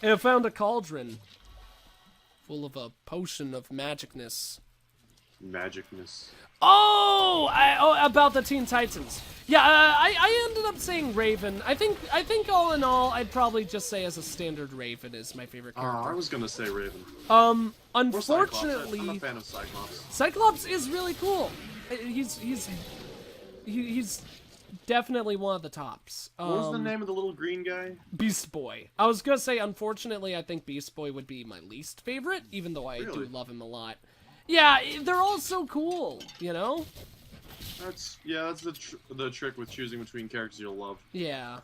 And I found a cauldron full of a potion of magicness. Magicness. Oh, about the Teen Titans. Yeah, I ended up saying Raven. I think all in all, I'd probably just say as a standard Raven is my favorite character. I was gonna say Raven. Unfortunately, I'm a fan of Cyclops. Cyclops is really cool. He's definitely one of the tops. What was the name of the little green guy? Beast Boy. I was gonna say, unfortunately, I think Beast Boy would be my least favorite, even though I do love him a lot. Yeah, they're all so cool, you know? That's the trick with choosing between characters you'll love. Yeah.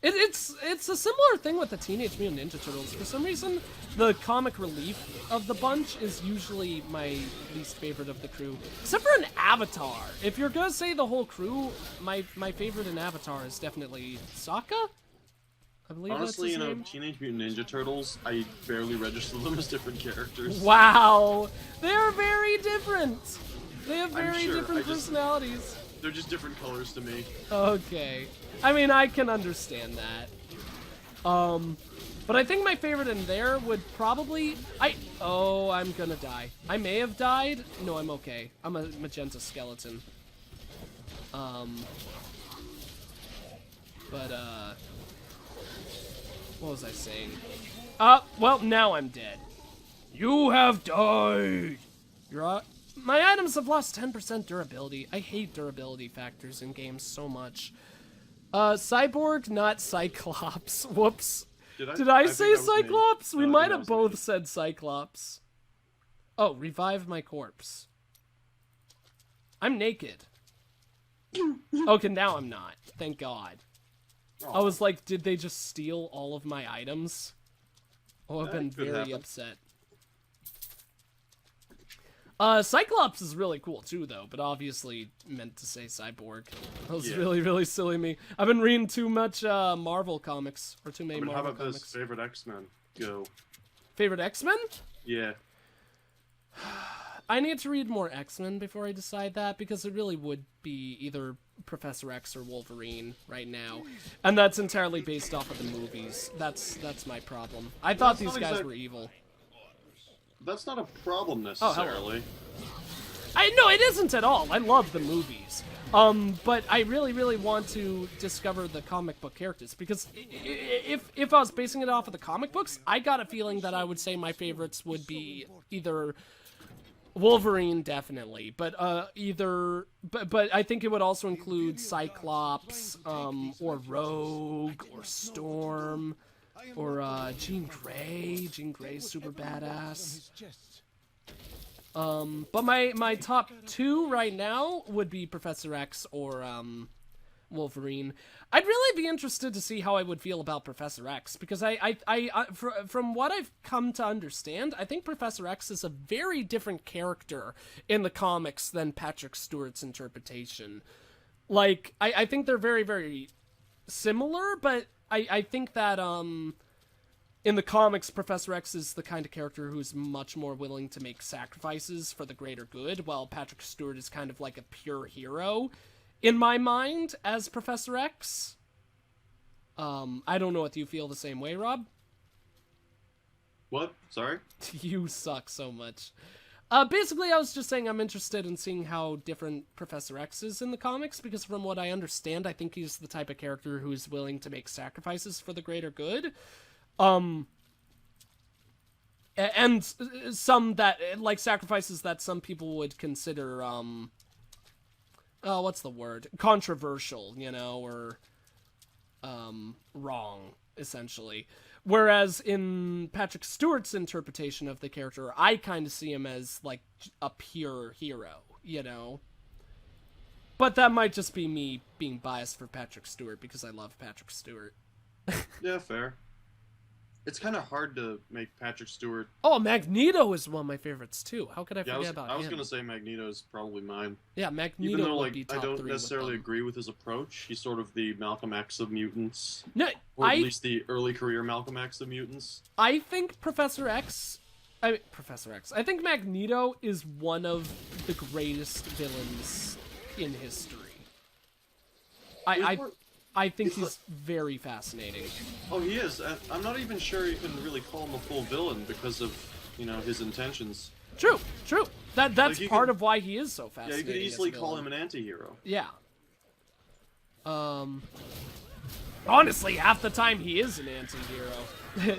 It's a similar thing with the Teenage Mutant Ninja Turtles. For some reason, the comic relief of the bunch is usually my least favorite of the crew. Except for an Avatar. If you're gonna say the whole crew, my favorite in Avatar is definitely Sokka? I believe Honestly, that's his name. Teenage Mutant Ninja Turtles, I barely register them as different characters. Wow! They're very different! They have very different personalities. They're just different colors to me. Okay. I mean, I can understand that. But I think my favorite in there would probably... Oh, I'm gonna die. I may have died. No, I'm okay. I'm a magenta skeleton. What was I saying? Well, now I'm dead. You have died! My items have lost 10% durability. I hate durability factors in games so much. Cyborg, not Cyclops. Whoops. Did I say Cyclops? We might have both said Cyclops. Oh, revive my corpse. I'm naked. Okay, now I'm not. Thank God. I was like, did they just steal all of my items? Oh, I've been very upset. Cyclops is really cool too, though, but obviously meant to say Cyborg. That was really, really silly of me. I've been reading too much Marvel comics, or too many Marvel comics. How about this favorite X-Men? Go. Favorite X-Men? Yeah. I need to read more X-Men before I decide that, because it really would be either Professor X or Wolverine right now. And that's entirely based off of the movies. That's my problem. I thought these guys were evil. That's not a problem necessarily. No, it isn't at all. I love the movies. But I really, really want to discover the comic book characters, because if I was basing it off of the comic books, I got a feeling that I would say my favorites would be either Wolverine, definitely, but but I think it would also include Cyclops, or Rogue, or Storm, or Jean Grey. Jean Grey's super badass. But my top two right now would be Professor X or Wolverine. I'd really be interested to see how I would feel about Professor X, because from what I've come to understand, I think Professor X is a very different character in the comics than Patrick Stewart's interpretation. Like, I think they're very, very similar, but I think that, in the comics, Professor X is the kind of character who's much more willing to make sacrifices for the greater good, while Patrick Stewart is kind of like a pure hero, in my mind, as Professor X. I don't know if you feel the same way, Rob. What? Sorry? You suck so much. Basically, I was just saying I'm interested in seeing how different Professor X is in the comics, because from what I understand, I think he's the type of character who's willing to make sacrifices for the greater good. And some that, like, sacrifices that some people would consider, what's the word? Controversial, you know, or, wrong, essentially. Whereas in Patrick Stewart's interpretation of the character, I kind of see him as, like, a pure hero, you know? But that might just be me being biased for Patrick Stewart, because I love Patrick Stewart. Yeah, fair. It's kind of hard to make Patrick Stewart... Oh, Magneto is one of my favorites, too. How could I forget about him? I was going to say Magneto is probably mine. Yeah, Magneto Even though, would be top I don't 3 necessarily agree with his approach. He's sort of the Malcolm X of mutants. No, or at least the early career Malcolm X of mutants. I think I think Magneto is one of the greatest villains in history. I think he's very fascinating. Oh, he is. I'm not even sure you can really call him a full villain because of, his intentions. True. That's Like, part of why he is so fascinating. Yeah, you could easily call him an anti-hero. Yeah. Honestly, half the time he is an anti-hero.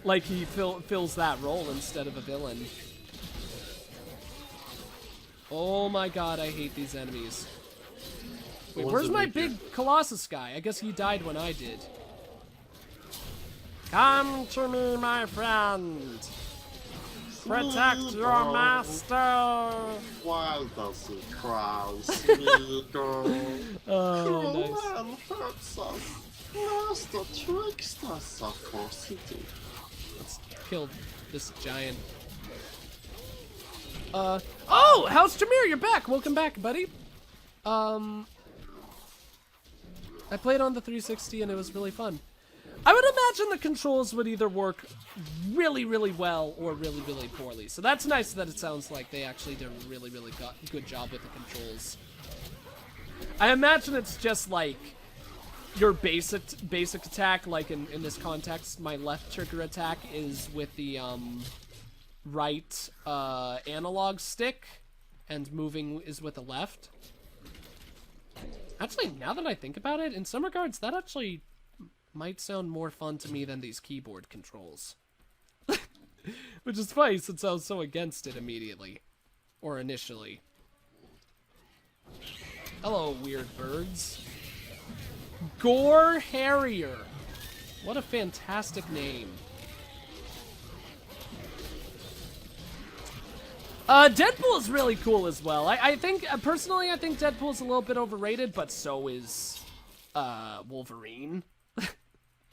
Like, he fills that role instead of a villain. Oh my god, I hate these enemies. Wait, where's my big Colossus guy? I guess he died when I did. Come to me, my friend. Protect your master. Why does he cry, Oh, nice. man hurts us. Master tricks us, of course he did. Let's kill this giant. Oh, House Jameer, you're back. Welcome back, buddy. I played on the 360 and it was really fun. I would imagine the controls would either work really, really well or really, really poorly. So that's nice that it sounds like they actually did a really, really good job with the controls. I imagine it's just like your basic attack, like in this context, my left trigger attack is with the right analog stick, and moving is with the left. Actually, now that I think about it, in some regards, that actually might sound more fun to me than these keyboard controls. Which is funny, since I was so against it immediately. Or initially. Hello, weird birds. Gore Harrier. What a fantastic name. Deadpool is really cool as well. I think, personally, I think Deadpool is a little bit overrated, but so is, Wolverine.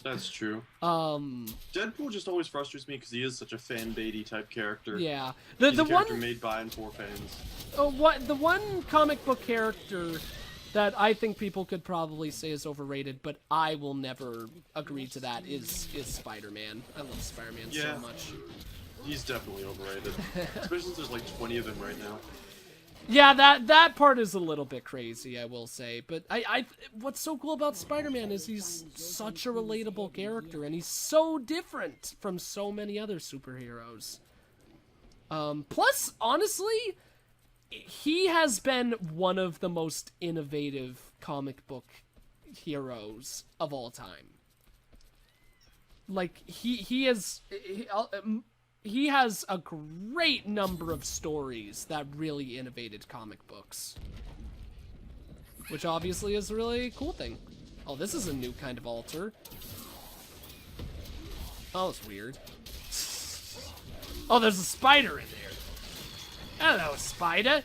That's true. Deadpool just always frustrates me because he is such a fan-baity type character. Yeah. He's a character made by and for fans. The one comic book character that I think people could probably say is overrated, but I will never agree to that, is Spider-Man. I love Spider-Man so much. He's definitely overrated. Especially since there's like 20 of him right now. Yeah, that part is a little bit crazy, I will say. But what's so cool about Spider-Man is he's such a relatable character, and he's so different from so many other superheroes. Plus, honestly, he has been one of the most innovative comic book heroes of all time. Like, he has a great number of stories that really innovated comic books. Which obviously is a really cool thing. Oh, this is a new kind of altar. Oh, it's weird. Oh, there's a spider in there. Hello, spider.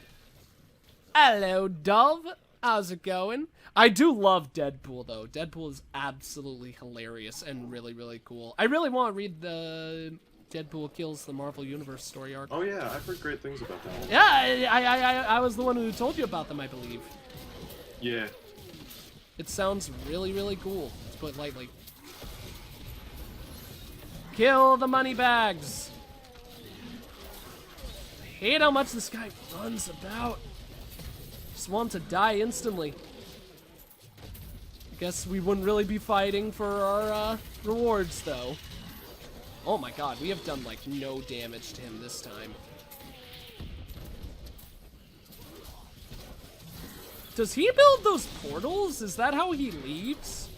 Hello, dove. How's it going? I do love Deadpool, though. Deadpool is absolutely hilarious and really, really cool. I really want to read the Deadpool Kills the Marvel Universe story arc. Oh yeah, I've heard great things about that one. Yeah, I was the one who told you about them, I believe. Yeah. It sounds really, really cool, to put lightly. Kill the money bags! I hate how much this guy runs about. Just want to die instantly. I guess we wouldn't really be fighting for our rewards, though. Oh my god, we have done, like, no damage to him this time. Does he build those portals? Is that how he leaves?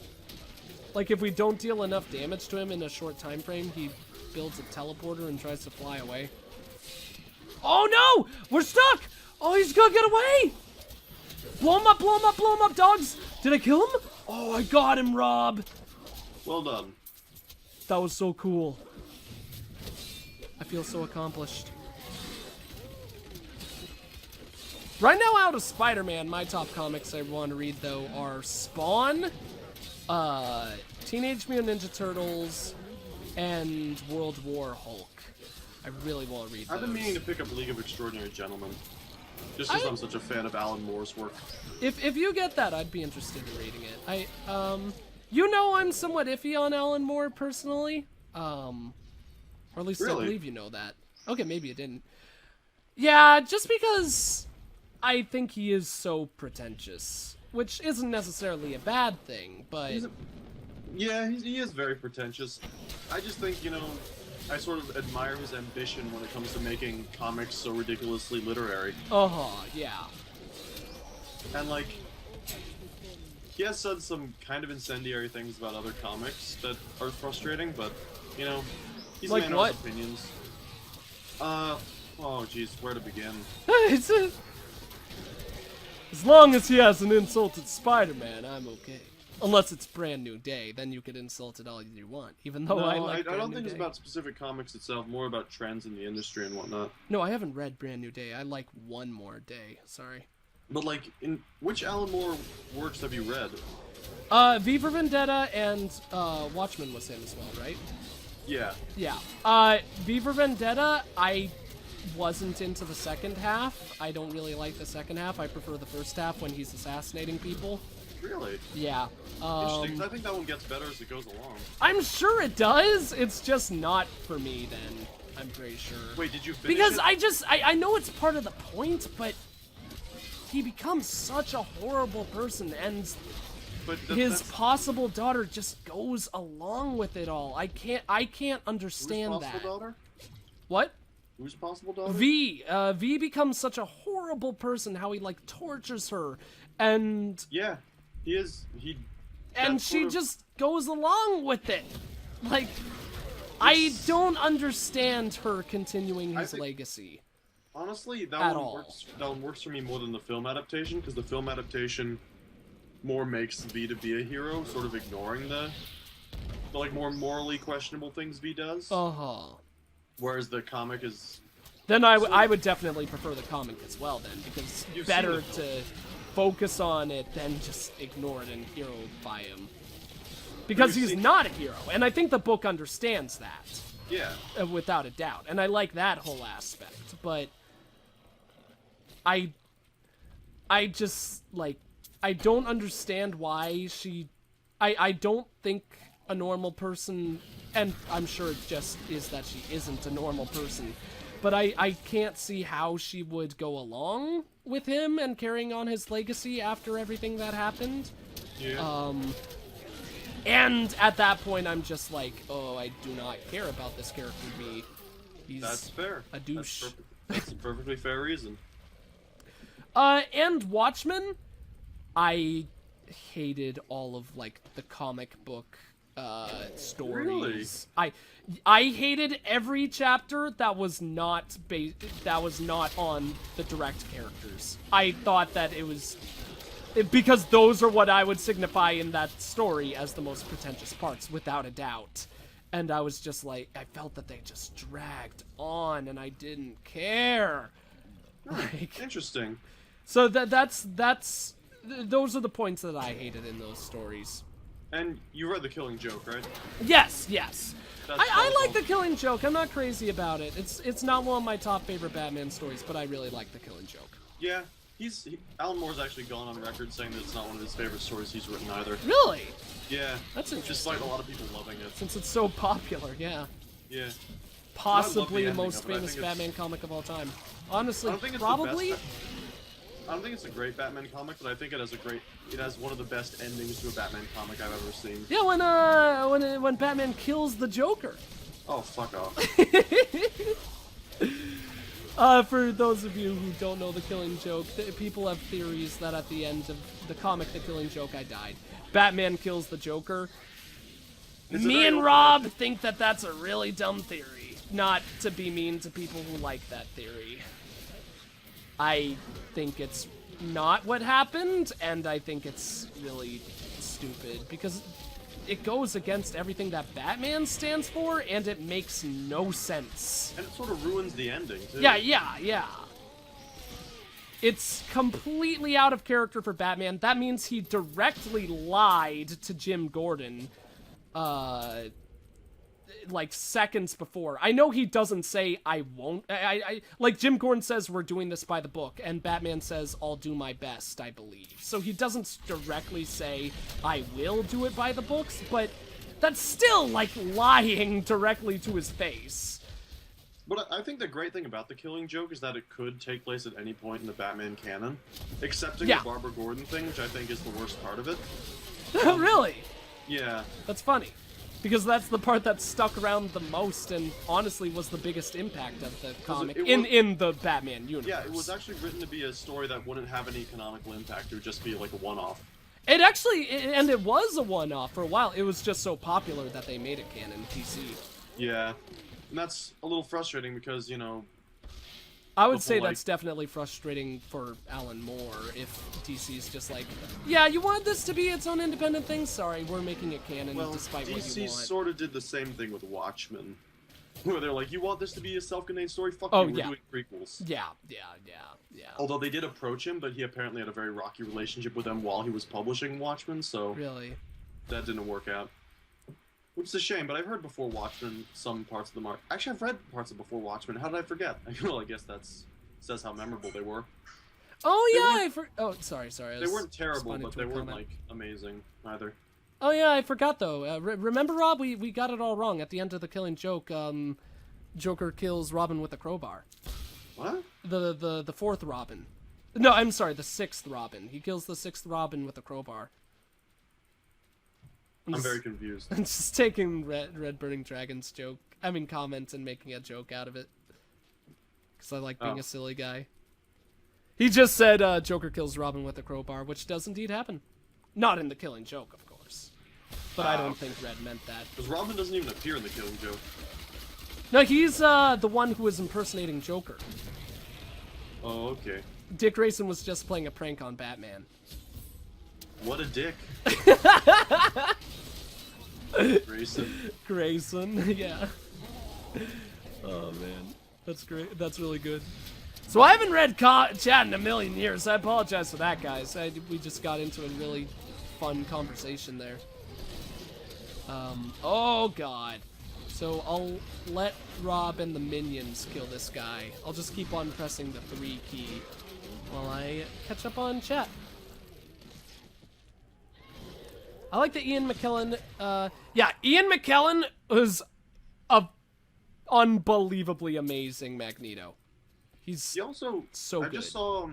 Like, if we don't deal enough damage to him in a short time frame, he builds a teleporter and tries to fly away. Oh no! We're stuck! Oh, he's gonna get away! Blow him up, blow him up, blow him up, dogs! Did I kill him? Oh, I got him, Rob! Well done. That was so cool. I feel so accomplished. Right now, out of Spider-Man, my top comics I want to read, though, are Spawn, Teenage Mutant Ninja Turtles, and World War Hulk. I really want to read those. I've been meaning to pick up League of Extraordinary Gentlemen. Just because I'm such a fan of Alan Moore's work. If you get that, I'd be interested in reading it. You know I'm somewhat iffy on Alan Moore, personally. Or at least Really? I believe you know that. Okay, maybe you didn't. Yeah, just because I think he is so pretentious. which isn't necessarily a bad thing, but... He is very pretentious. I just think, you know, I sort of admire his ambition when it comes to making comics so ridiculously literary. Yeah. And, like, he has said some kind of incendiary things about other comics that are frustrating, but, you know, he's a man of his opinions. Oh jeez, where to begin? As long as he hasn't insulted Spider-Man, I'm okay. Unless it's Brand New Day, then you could insult it all you want. Even though I don't think it's about specific comics itself, more about trends in the industry and whatnot. No, I haven't read Brand New Day. I like One More Day. Sorry. But, like, in which Alan Moore works have you read? V for Vendetta and Watchmen was him as well, right? Yeah. Yeah. V for Vendetta, I wasn't into the second half. I don't really like the second half. I prefer the first half when he's assassinating people. Really? Yeah. Interesting, 'cause I think that one gets better as it goes along. I'm sure it does. It's just not for me then. I'm pretty sure. Wait, did you finish Because it? I know it's part of the point, but he becomes such a horrible person, and his possible daughter just goes along with it all. I can't understand Who's that. possible daughter? What? Who's possible daughter? V. V becomes such a horrible person, how he, like, tortures her, and... Yeah, he is, and she just goes along with it. Like, I don't understand her continuing his legacy. Honestly, that one works for me more than the film adaptation, because the film adaptation more makes V to be a hero, sort of ignoring the like, more morally questionable things V does. Whereas the comic is... Then I would definitely prefer the comic as well, then, because it's better to focus on it than just ignore it and heroify him. Because he's not a hero, and I think the book understands that. Yeah. Without a doubt. And I like that whole aspect, but I just, like, I don't understand why she... I don't think a normal person, and I'm sure it just is that she isn't a normal person, but I can't see how she would go along with him and carrying on his legacy after everything that happened. Yeah. And at that point, I'm just like, oh, I do not care about this character V. That's fair. A douche. That's a perfectly fair reason. And Watchmen, I hated all of, like, the comic book stories. Really? I hated every chapter that was not on the direct characters. I thought that it was because those are what I would signify in that story as the most pretentious parts, without a doubt. And I was just like, I felt that they just dragged on, and I didn't care. Like, interesting. So those are the points that I hated in those stories. And you read The Killing Joke, right? Yes. I like The Killing Joke. I'm not crazy about it. It's not one of my top favorite Batman stories, but I really like The Killing Joke. Yeah, Alan Moore's actually gone on record saying that it's not one of his favorite stories he's written either. Really? Yeah. That's interesting. Despite a lot of people loving it. Since it's so popular, yeah. Yeah. Possibly the most famous Batman comic of all time. Honestly, probably. I don't think it's a great Batman comic, but I think it has one of the best endings to a Batman comic I've ever seen. Yeah, when Batman kills the Joker. Oh, fuck off. For those of you who don't know The Killing Joke, people have theories that at the end of the comic The Killing Joke, I died. Batman kills the Joker. Me and Rob think that that's a really dumb theory. Not to be mean to people who like that theory. I think it's not what happened, and I think it's really stupid, because it goes against everything that Batman stands for, and it makes no sense. And it sort of ruins the ending, too. Yeah. It's completely out of character for Batman. That means he directly lied to Jim Gordon, like, seconds before. I know he doesn't say, I won't. Like, Jim Gordon says, we're doing this by the book, and Batman says, I'll do my best, I believe. So he doesn't directly say, I will do it by the books, but that's still, like, lying directly to his face. But I think the great thing about the Killing Joke is that it could take place at any point in the Batman canon, excepting the Barbara Gordon thing, which I think is the worst part of it. Really? Yeah. That's funny. Because that's the part that stuck around the most and honestly was the biggest impact of the comic in the Batman universe. Yeah, it was actually written to be a story that wouldn't have any canonical impact. It would just be like a one-off. It actually, and it was a one-off for a while. It was just so popular that they made it canon DC. Yeah. And that's a little frustrating because, you know... I would say that's definitely frustrating for Alan Moore if DC's just like, yeah, you want this to be its own independent thing? Sorry, we're making it canon despite what you want. DC sort of did the same thing with Watchmen. Where they're like, you want this to be a self-contained story? Fuck you, we're doing prequels. Yeah. Although they did approach him, but he apparently had a very rocky relationship with them while he was publishing Watchmen, so... Really? That didn't work out. Which is a shame, but I've heard before Watchmen some parts of them are... Actually, I've read parts of before Watchmen. How did I forget? Well, I guess that's says how memorable they were. Oh, yeah, Oh, sorry. They weren't terrible, but they weren't, like, amazing, either. Oh, yeah, I forgot, though. Remember, Rob? We got it all wrong. At the end of the Killing Joke, Joker kills Robin with a crowbar. What? The fourth Robin. No, I'm sorry, the sixth Robin. He kills the sixth Robin with a crowbar. I'm very confused. I'm just taking Red Burning Dragon's comment and making a joke out of it. Because I like being a silly guy. He just said Joker kills Robin with a crowbar, which does indeed happen. Not in the Killing Joke, of course. But I don't think Red meant that. Because Robin doesn't even appear in the Killing Joke. No, he's the one who is impersonating Joker. Oh, okay. Dick Grayson was just playing a prank on Batman. What a dick. Grayson, yeah. Oh, man. That's great. That's really good. So I haven't read chat in a million years. I apologize for that, guys. We just got into a really fun conversation there. Oh, God. So I'll let Rob and the minions kill this guy. I'll just keep on pressing the 3 key while I catch up on chat. I like that Ian McKellen, Ian McKellen was a unbelievably amazing Magneto. He also, so good. I just saw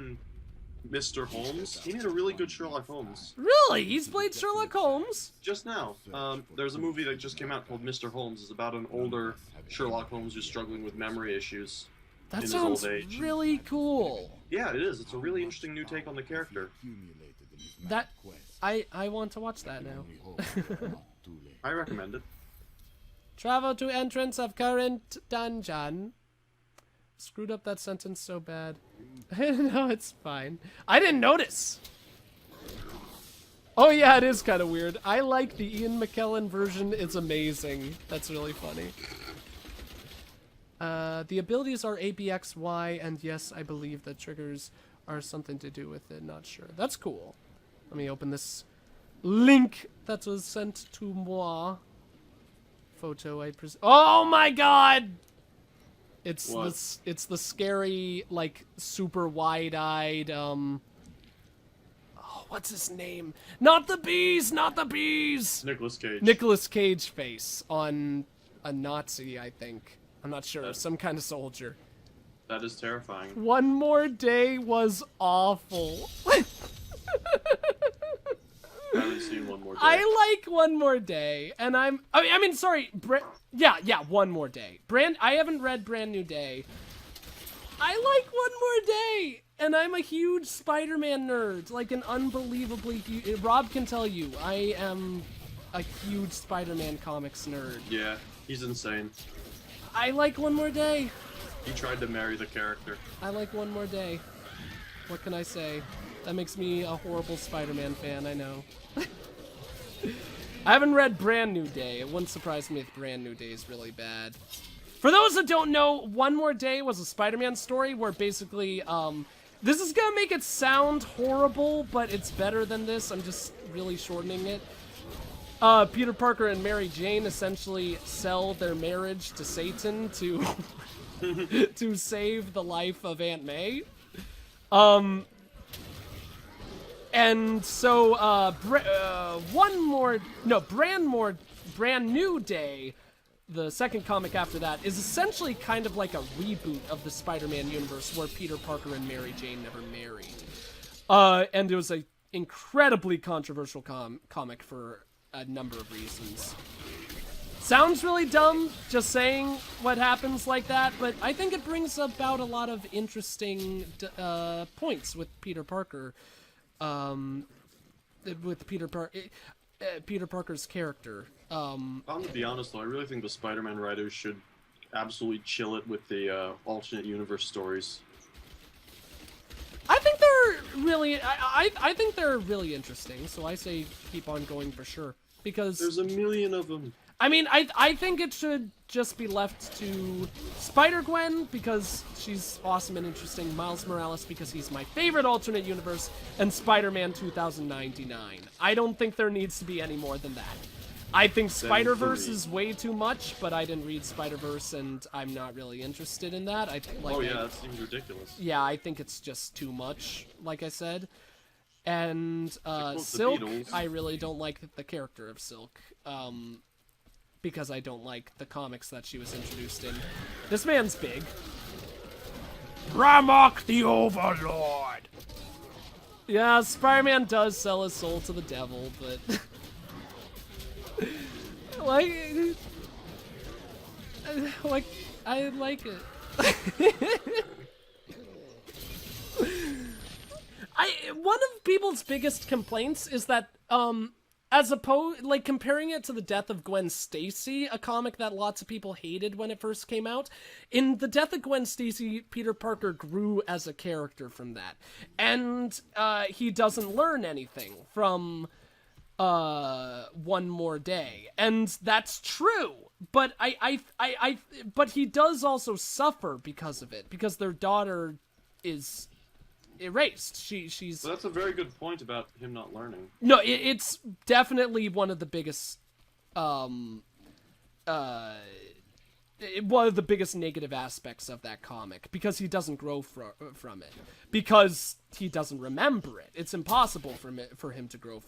Mr. Holmes. He made a really good Sherlock Holmes. Really? He's played Sherlock Holmes? Just now. There's a movie that just came out called Mr. Holmes. It's about an older Sherlock Holmes who's struggling with memory issues in his old age. Really cool. Yeah, it is. It's a really interesting new take on the character. I want to watch that now. I recommend it. Travel to entrance of current dungeon. Screwed up that sentence so bad. No, it's fine. I didn't notice. Oh yeah, it is kind of weird. I like the Ian McKellen version. It's amazing. That's really funny. The abilities are A, B, X, Y, and yes, I believe the triggers are something to do with it. Not sure. That's cool. Let me open this link that was sent to moi. Photo I presume. Oh my god! It's the scary, like, super wide-eyed, oh, what's his name? Not the bees! Not the bees! Nicolas Cage. Nicolas Cage face on a Nazi, I think. I'm not sure. Some kind of soldier. That is terrifying. One More Day was awful. I haven't seen One More Day. I like One More Day, and I mean, sorry, yeah, One More Day. I haven't read Brand New Day. I like One More Day, and I'm a huge Spider-Man nerd, like an unbelievably huge. Rob can tell you, I am a huge Spider-Man comics nerd. Yeah, he's insane. I like One More Day. He tried to marry the character. I like One More Day. What can I say? That makes me a horrible Spider-Man fan, I know. I haven't read Brand New Day. It wouldn't surprise me if Brand New Day is really bad. For those that don't know, One More Day was a Spider-Man story where basically, this is gonna make it sound horrible, but it's better than this. I'm just really shortening it. Peter Parker and Mary Jane essentially sell their marriage to Satan to to save the life of Aunt May. And so, Brand New Day the second comic after that is essentially kind of like a reboot of the Spider-Man universe where Peter Parker and Mary Jane never married. And it was a incredibly controversial comic for a number of reasons. Sounds really dumb just saying what happens like that, but I think it brings about a lot of interesting points with Peter Parker. With Peter Parker's character. I'm gonna be honest though, I really think the Spider-Man writers should absolutely chill it with the alternate universe stories. I think they're really, I think they're really interesting, so I say keep on going for sure. Because there's a million of them. I mean, I think it should just be left to Spider-Gwen because she's awesome and interesting, Miles Morales because he's my favorite alternate universe, and Spider-Man 2099. I don't think there needs to be any more than that. I think Spider-Verse is way too much, but I didn't read Spider-Verse, and I'm not really interested in that. That seems ridiculous. Yeah, I think it's just too much, like I said. And Silk, I really don't like the character of Silk, because I don't like the comics that she was introduced in. This man's big. Ramok the Overlord! Yeah, Spider-Man does sell his soul to the devil, but... like, I like it. One of people's biggest complaints is that, as opposed, like, comparing it to the death of Gwen Stacy, a comic that lots of people hated when it first came out, in the death of Gwen Stacy, Peter Parker grew as a character from that. And, he doesn't learn anything from, One More Day. And that's true. But but he does also suffer because of it, because their daughter is erased. She's. Well, that's a very good point about him not learning. No, it's definitely one of the biggest, one of the biggest negative aspects of that comic, because he doesn't grow from it, because he doesn't remember it. It's impossible for him to grow.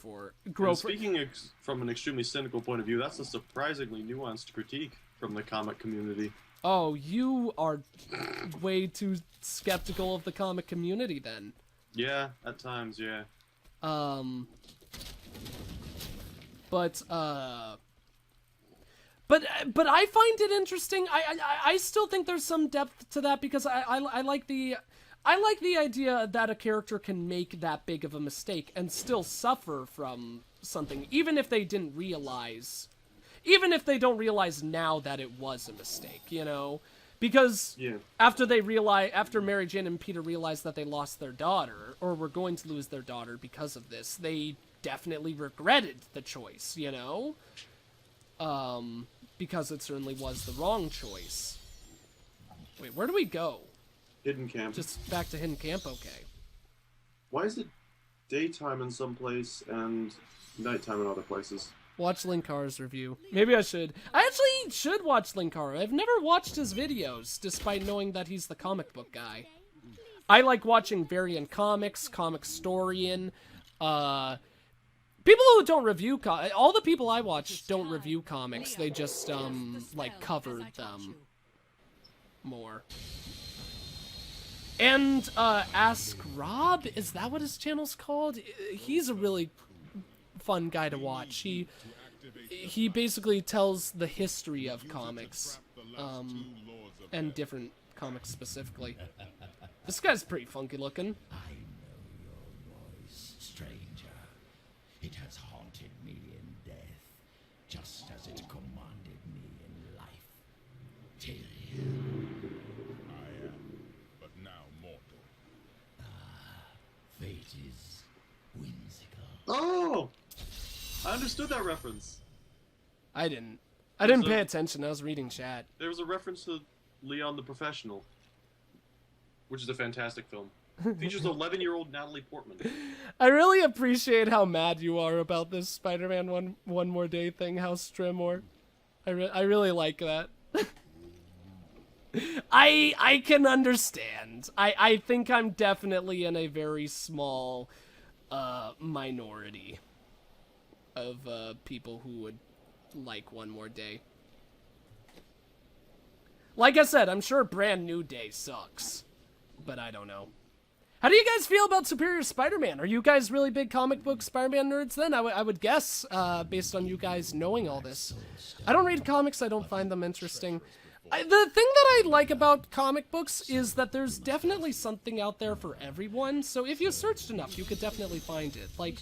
Speaking from an extremely cynical point of view, that's a surprisingly nuanced critique from the comic community. Oh, you are way too skeptical of the comic community, then. Yeah, at times, yeah. But I find it interesting. I still think there's some depth to that, because I like the idea that a character can make that big of a mistake and still suffer from something, even if they don't realize now that it was a mistake, you know? Because after Mary Jane and Peter realized that they lost their daughter, or were going to lose their daughter because of this, they definitely regretted the choice, you know? Because it certainly was the wrong choice. Wait, where do we go? Hidden Camp. Just back to Hidden Camp, okay. Why is it daytime in some place and nighttime in other places? Watch Linkar's review. Maybe I should. I actually should watch Linkar. I've never watched his videos, despite knowing that he's the comic book guy. I like watching Variant Comics, Comic Storian, people who don't review all the people I watch don't review comics. They just, like, cover them more. And, Ask Rob? Is that what his channel's called? He's a really fun guy to watch. He basically tells the history of comics, and different comics specifically. This guy's pretty funky looking. I know your voice, stranger. It has haunted me in death, just as it commanded me in life. Till you. I am, but now mortal. Fate is whimsical. Oh! I understood that reference. I didn't pay attention. I was reading chat. There was a reference to Leon the Professional, which is a fantastic film. Features 11-year-old Natalie Portman. I really appreciate how mad you are about this Spider-Man One More Day thing, House Tremor. I really like that. I can understand. I think I'm definitely in a very small minority of people who would like One More Day. Like I said, I'm sure Brand New Day sucks, but I don't know. How do you guys feel about Superior Spider-Man? Are you guys really big comic book Spider-Man nerds then? I would guess, based on you guys knowing all this. I don't read comics, I don't find them interesting. The thing that I like about comic books is that there's definitely something out there for everyone, so if you searched enough, you could definitely find it. Like,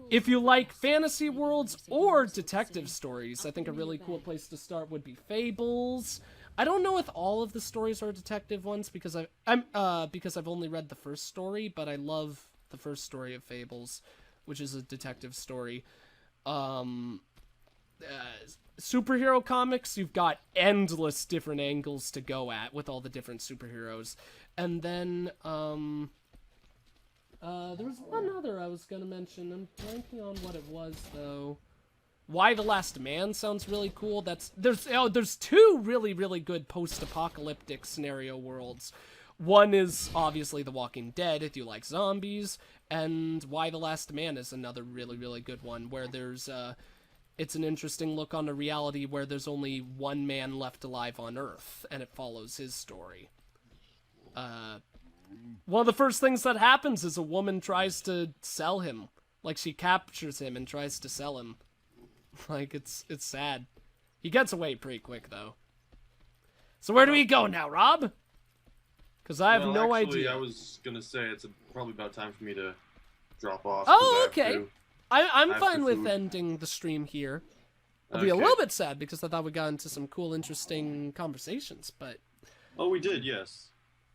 if you like fantasy worlds or detective stories, I think a really cool place to start would be Fables. I don't know if all of the stories are detective ones because I've only read the first story, but I love the first story of Fables, which is a detective story. Superhero comics, you've got endless different angles to go at with all the different superheroes. And then there was one other I was gonna mention. I'm blanking on what it was though. Why the Last Man sounds really cool. There's two really good post-apocalyptic scenario worlds. One is obviously The Walking Dead if you like zombies, and Why the Last Man is another really good one where there's it's an interesting look on a reality where there's only one man left alive on Earth, and it follows his story. One of the first things that happens is a woman tries to sell him. Like, she captures him and tries to sell him. Like, it's sad. He gets away pretty quick, though. So where do we go now, Rob? Because I have no idea. I was going to say it's probably about time for me to drop off. Oh, okay. I'm fine with ending the stream here. I'll be a little bit sad because I thought we got into some cool, interesting conversations, but... Oh, we did, yes.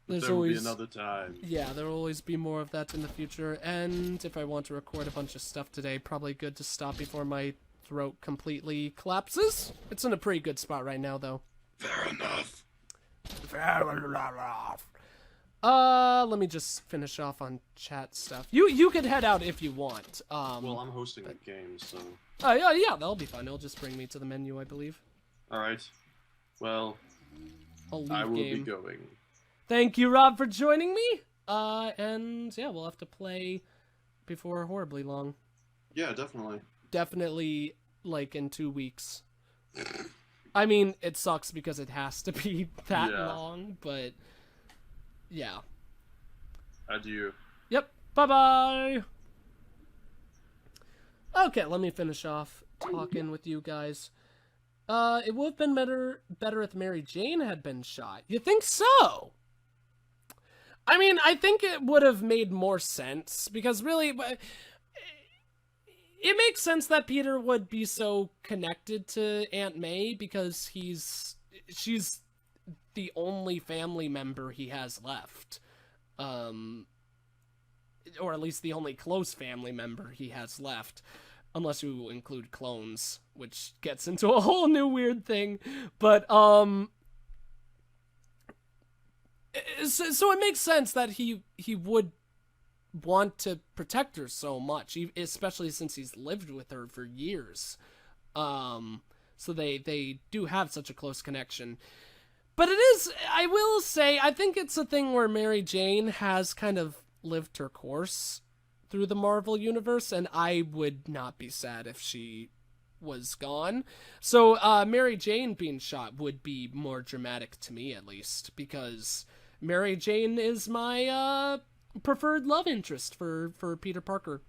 There will be another time. Yeah, there will always be more of that in the future. And if I want to record a bunch of stuff today, probably good to stop before my throat completely collapses. It's in a pretty good spot right now, though. Fair enough. Let me just finish off on chat stuff. You could head out if you want. Well, I'm hosting the game, so... Oh, yeah, that'll be fine. It'll just bring me to the menu, I believe. Alright. Well, I will be going. Thank you, Rob, for joining me. And yeah, we'll have to play before horribly long. Yeah, definitely. Definitely, like, in 2 weeks. I mean, it sucks because it has to be that long, but... Yeah. Adieu. Yep. Bye-bye. Okay, let me finish off talking with you guys. It would have been better if Mary Jane had been shot. You think so? I mean, I think it would have made more sense, because really, it makes sense that Peter would be so connected to Aunt May, because she's the only family member he has left. Or at least the only close family member he has left. Unless you include clones, which gets into a whole new weird thing. But, so it makes sense that he would want to protect her so much, especially since he's lived with her for years. So they do have such a close connection. But it is, I will say, I think it's a thing where Mary Jane has kind of lived her course through the Marvel Universe, and I would not be sad if she was gone. So Mary Jane being shot would be more dramatic to me, at least, because Mary Jane is my preferred love interest for Peter Parker.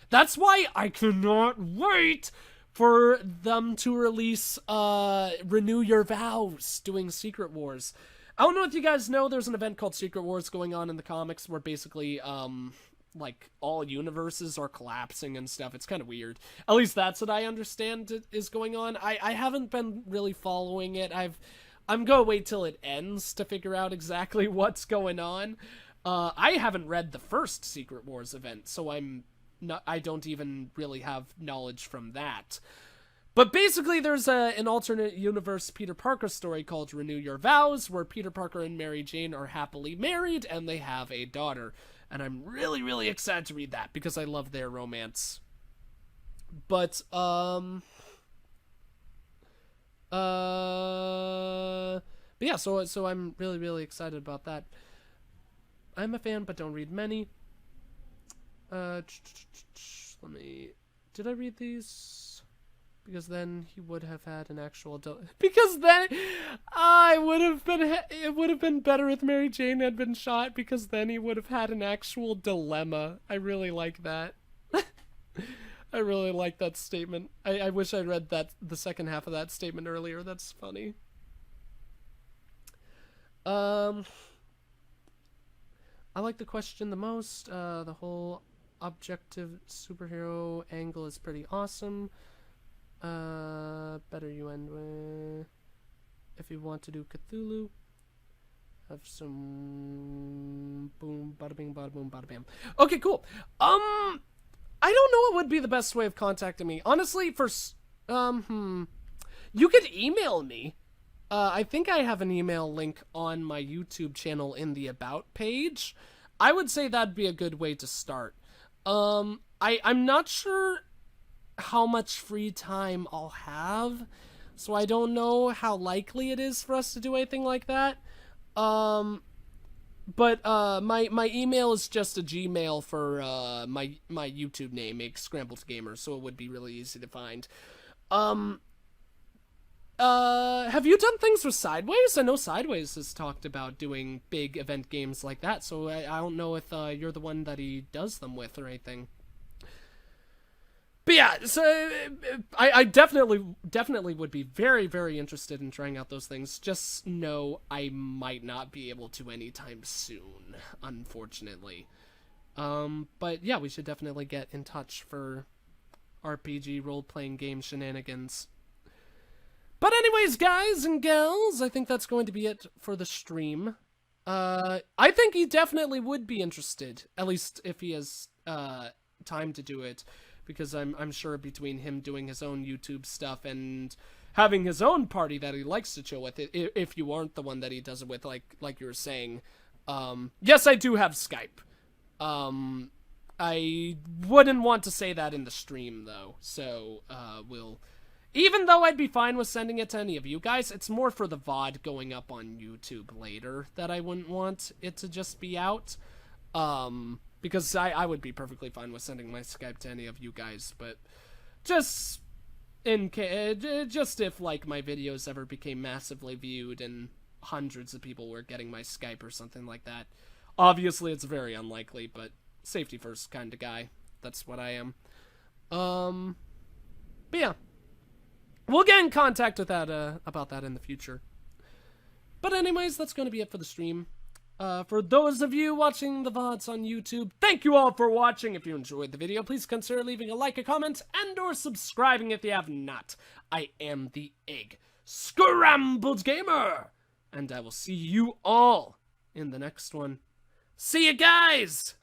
That's why I cannot wait for them to release Renew Your Vows, doing Secret Wars. I don't know if you guys know, there's an event called Secret Wars going on in the comics where basically, like, all universes are collapsing and stuff. It's kind of weird. At least that's what I understand is going on. I haven't been really following it. I'm gonna wait till it ends to figure out exactly what's going on. I haven't read the first Secret Wars event, so I don't even really have knowledge from that. But basically, there's an alternate universe Peter Parker story called Renew Your Vows, where Peter Parker and Mary Jane are happily married, and they have a daughter. And I'm really excited to read that, because I love their romance. But, but yeah, so I'm really excited about that. I'm a fan, but don't read many. Did I read these? Because then he would have had an actual because then I would have been it would have been better if Mary Jane had been shot, because then he would have had an actual dilemma. I really like that. I really like that statement. I wish I read the second half of that statement earlier. That's funny. I like the question the most. The whole objective superhero angle is pretty awesome. Better you end with, if you want to do Cthulhu, have some boom, bada bing, bada boom, bada bam. Okay, cool. I don't know what would be the best way of contacting me. Honestly, you could email me. I think I have an email link on my YouTube channel in the About page. I would say that'd be a good way to start. I'm not sure how much free time I'll have, so I don't know how likely it is for us to do anything like that. But my email is just a Gmail for my YouTube name, EggScrambledGamer, so it would be really easy to find. Have you done things with Sideways? I know Sideways has talked about doing big event games like that, so I don't know if you're the one that he does them with or anything. But yeah, so I definitely would be very, very interested in trying out those things. Just know I might not be able to anytime soon, unfortunately. But yeah, we should definitely get in touch for RPG role-playing game shenanigans. But anyways, guys and gals, I think that's going to be it for the stream. I think he definitely would be interested, at least if he has time to do it. Because I'm sure between him doing his own YouTube stuff and having his own party that he likes to chill with, if you aren't the one that he does it with, like you were saying, yes, I do have Skype. I wouldn't want to say that in the stream, though, so even though I'd be fine with sending it to any of you guys, it's more for the VOD going up on YouTube later that I wouldn't want it to just be out. Because I would be perfectly fine with sending my Skype to any of you guys, but just in case, just if like my videos ever became massively viewed and hundreds of people were getting my Skype or something like that. Obviously, it's very unlikely, but safety first kind of guy. That's what I am. But yeah, we'll get in contact with that about that in the future. But anyways, that's going to be it for the stream. For those of you watching the VODs on YouTube, thank you all for watching. If you enjoyed the video, please consider leaving a like, a comment, and or subscribing if you have not. I am the EggScrambledGamer, and I will see you all in the next one. See you guys!